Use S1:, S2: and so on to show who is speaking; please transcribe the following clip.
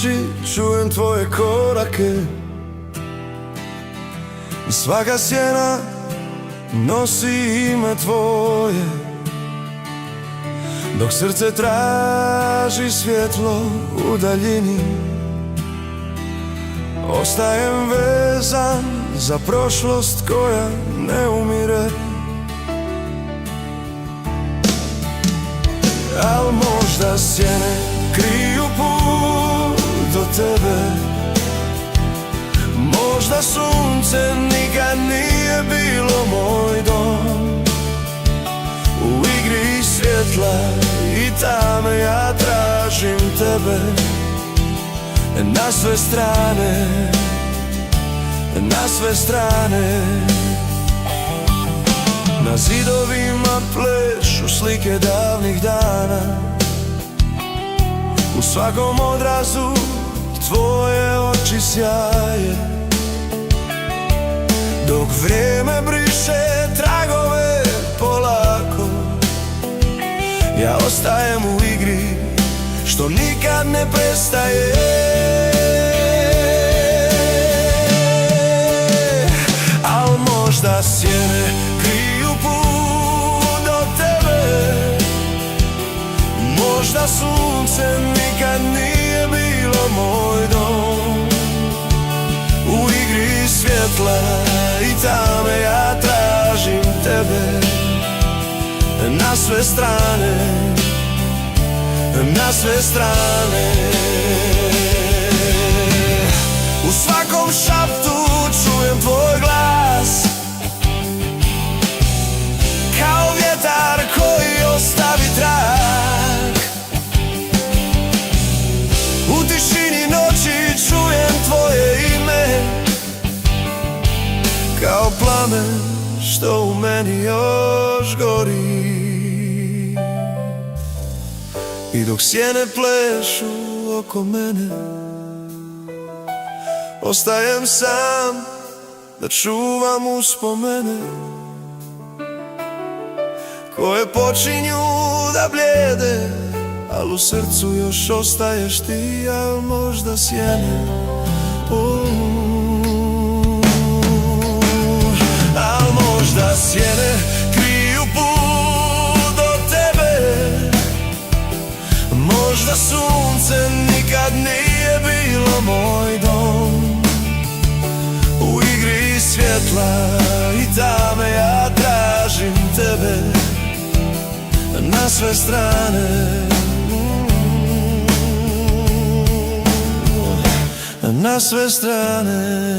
S1: noći čujem tvoje korake i svaka sjena nosi ime tvoje. Dok srce traži svjetlo u daljini, ostajem vezan za prošlost koja ne umire. Al možda sjene kriju put do tebe, možda sunce nikad nije bilo moj dom. U igri svjetla i tame ja tražim tebe, na sve strane, na sve strane. Na zidovima plešu slike davnih dana, u svakom odrazu tvoje oči sjaje. Dok vrijeme briše tragove polako, ja ostajem u igri što nikad ne prestaje. Al možda sjene kriju put do tebe, možda sunce nikad nije bilo moj dom. U igri svjetla i tame ja tražim tebe, na sve strane, na sve strane. U svakom šaptu čujem tvoj glas, kao vjetar koji ostavi trag. U tišini noći čujem tvoje ime, kao plamen što u meni još gori. I dok sjene plešu oko mene, ostajem sam da čuvam uspomene koje počinju da blijede, al u srcu još ostaješ ti. Al možda sjene, al možda sjene kriju put do tebe, možda sunce nikad nije bilo moj dom. U igri svjetla i tame ja tražim tebe, na sve strane, na sve strane.